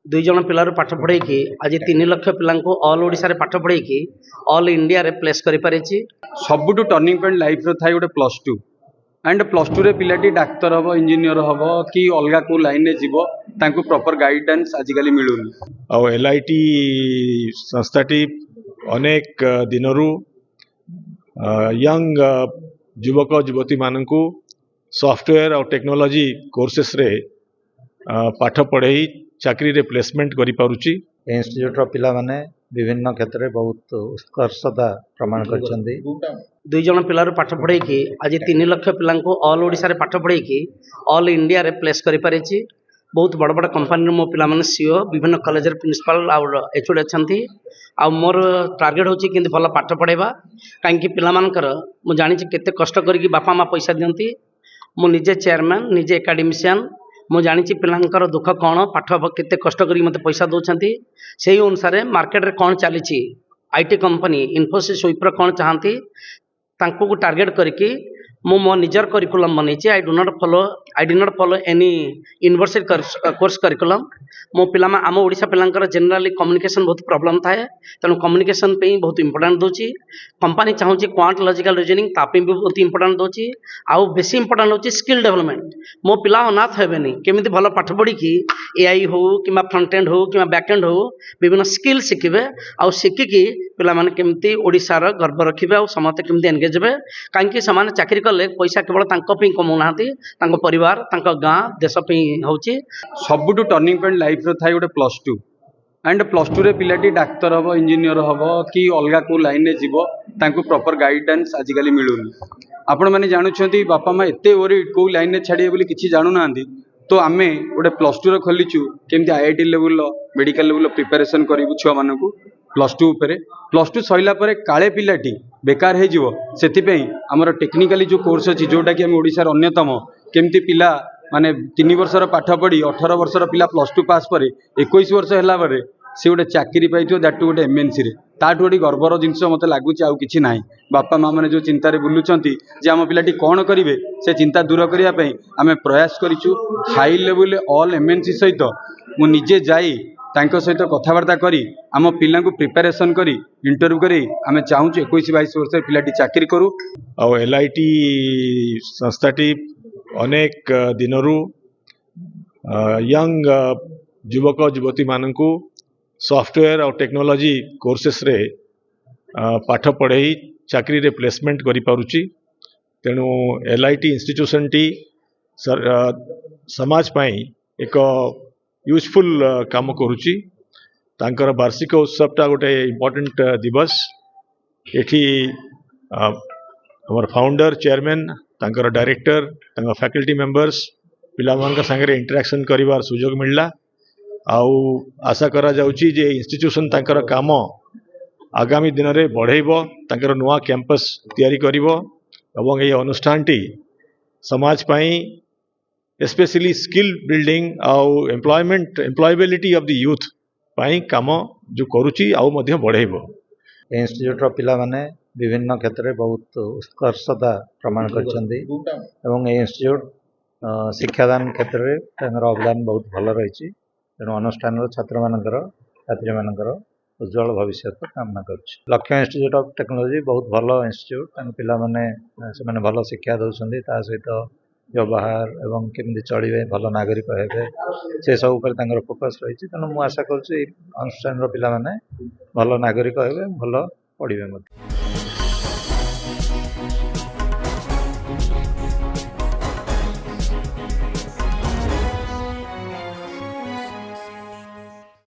दुई जन पिलार पाठ पढ़ेकी आज 3 लाख पिलांको ऑल ओडिशा रे पाठ पढ़ेकी ऑल इंडिया रे प्लेस करि पारिछि। सबुठु टर्निंग पॉइंट लाइफ रो थाई गोटे +2 एंड +2 रे पिलाटी डाक्तर हम इंजीनियर हम कि अलग को लाइन रे जीवो तांको प्रॉपर गाइडेंस आजिकली मिलुनी। आ एलआईटी संस्थाटी अनेक दिनरू यंग युवक युवती मानकू सॉफ्टवेयर और टेक्नोलॉजी कोर्सेस रे पाठ पढ़ाई चाकरी रे प्लेसमेंट करि पारुची। इंस्टीट्यूट पिला माने विभिन्न क्षेत्र में बहुत उत्कर्षता प्रमाण करछन्ती। दुई जन पिलार पाठ पढ़ेकी आज 3 लाख पिलांको ऑल ओडिशा रे पाठ पढ़ेकी ऑल इंडिया रे प्लेस करि पारिछि। बहुत बड़ बड़ कंपनी मो पिला माने सीओ विभिन्न कॉलेज रे प्रिंसिपल और एचओडी अछंती। आ मोर टार्गेट होची कि भल पाठ पढ़ेबा काहेकि पिला मानकर मु जानि छि केते कष्ट करिकि बापा माँ पैसा दियंती। मु निजे चेयरमैन निजे एकाडेमिशियन मु जानी पिलांकर दुख कौन पाठ केते कष्ट करी मते पैसा दौरान से अनुसार मार्केट रे कौन चली आईटी कंपनी इन्फोसिस विप्रो कौन चाहती तांको टार्गेट करके मो निजर करिकुलम बनई। I did not follow any university course curriculum. मो पिला आम ओडिशा पिलांकर जनरली कम्युनिकेशन बहुत प्रॉब्लम थाए तेणु कम्युनिकेशन पे बहुत इंपोर्टेंट दूची। कंपनी चाहूँगी क्वांट लॉजिकल रीजनिंग तापी भी बहुत इंपोर्टेंट दूची। आउ बेसी इंपोर्टेंट होची स्किल डेवलपमेंट। मो पिला अनाथ हेबेनी केमिति भल पाठ पढ़ी कि एआई हो कि फ्रंट एंड हो कि बैक एंड हो विभिन्न स्किल शिखिबे आउ शिखिकी पिला माने केमिति ओडिशार गर्व रखिबे आउ समस्त केमिति एंगेज हेबे काहेकि समान चाकरी कले पैसा केवल तांको पे कमाउ नाहांती तांको परिवार तांको गाँ देश पे होची। सबुठु टर्निंग पॉइंट लाइफ रो थाई गोटे +2 एंड +2 रे पिलाटी डाक्तर हम इंजीनियर हम कि अलग को लाइन रे जीवो तांको प्रॉपर गाइडेंस आजिकली मिलुनी। आपण माने जानुछंती बापा माँ एते ओरिड को लाइन रे छाड़िए बोली किछि जानु नाहांती तो आमे गोटे +2 रो खोलिचु केमती IIT level medical level preparation करिवु छुआ मानकू +2 उपरे +2 सइला परे काले पिलाटी बेकार हे जीवो सेति आमर टेक्निकली जो कोर्स अछि जोटा कि हम ओडिसा रे अन्यतम केमती पिला माने 3 वर्षर पाठ पढ़ी 18 वर्षर पिला +2 पास पर 21 वर्ष है बारे सी गोटे चाकरी पाई दैट गोटे एमएनसी रे ताठू गोटे गर्वर जिनस मत लगुच आउ किछि नाही। बापा माँ मैंने जो चिंतार बुलूंट जे आम पिलाटी कौन करेंगे से चिंता दूर करने आम प्रयास करूँ। हाई लेवल ऑल एमएनसी सहित मु निजे जाई तांको सहित कथबार्ता करी आम पिला प्रिपेरेसन करी इंटरव्यू करी आम चाहूँ 21-22 वर्ष पिलाटी चाकरी करू। आ एलआईटी संस्थाटी अनेक दिनरू यंग युवक युवती मानकू सॉफ्टवेयर और टेक्नोलॉजी कोर्सेस रे पाठ पढ़ाई चाकरी रे प्लेसमेंट करि पारुची। तेणु एलआईटी इंस्टीट्यूशन टी समाज पाई एक यूजफुल काम करुची। तांकर वार्षिक उत्सवटा गोटे इम्पोर्टेंट दिवस एठी हमर फाउंडर चेयरमैन तांकर डायरेक्टर तांकर फैकल्टी मेंबर्स पिला मानक संगे इंटरेक्शन करिवार सुयोग मिलला। आउ आशा करा जाउची जे इंस्टीट्यूशन तांकर काम आगामी दिन में बढ़ेबो तांकर नुआ कैंपस तैयारी करिवो एवं ये अनुष्ठान टी समाज पाई स्पेशली स्किल बिल्डिंग आउ एम्प्लॉयबिलिटी ऑफ द यूथ पाई काम जो करूची आउ मध्य बढ़ेबो। इंस्टीट्यूट पिला माने विभिन्न क्षेत्र में बहुत उत्कर्षता प्रमाण करछन्ती एवं इंस्टीट्यूट शिक्षादान क्षेत्र में तांकर अवदान बहुत भल रही। तेणु अनुष्ठान छात्र मानकर छात्री मानकर उज्जवल भविष्य कामना करुच्ची। लक्ष्य इंस्टीट्यूट ऑफ टेक्नोलॉजी बहुत भल इंस्टीट्यूट पिला माने से भल शिक्षा दौरान ता सहित व्यवहार एवं केमती चलिए भल नागरिक हेबे से सब पर फोकस रही। तेणु मुझे आशा करुच्ची अनुष्ठान पिला माने भल नागरिक हेबे भल पढ़िबे।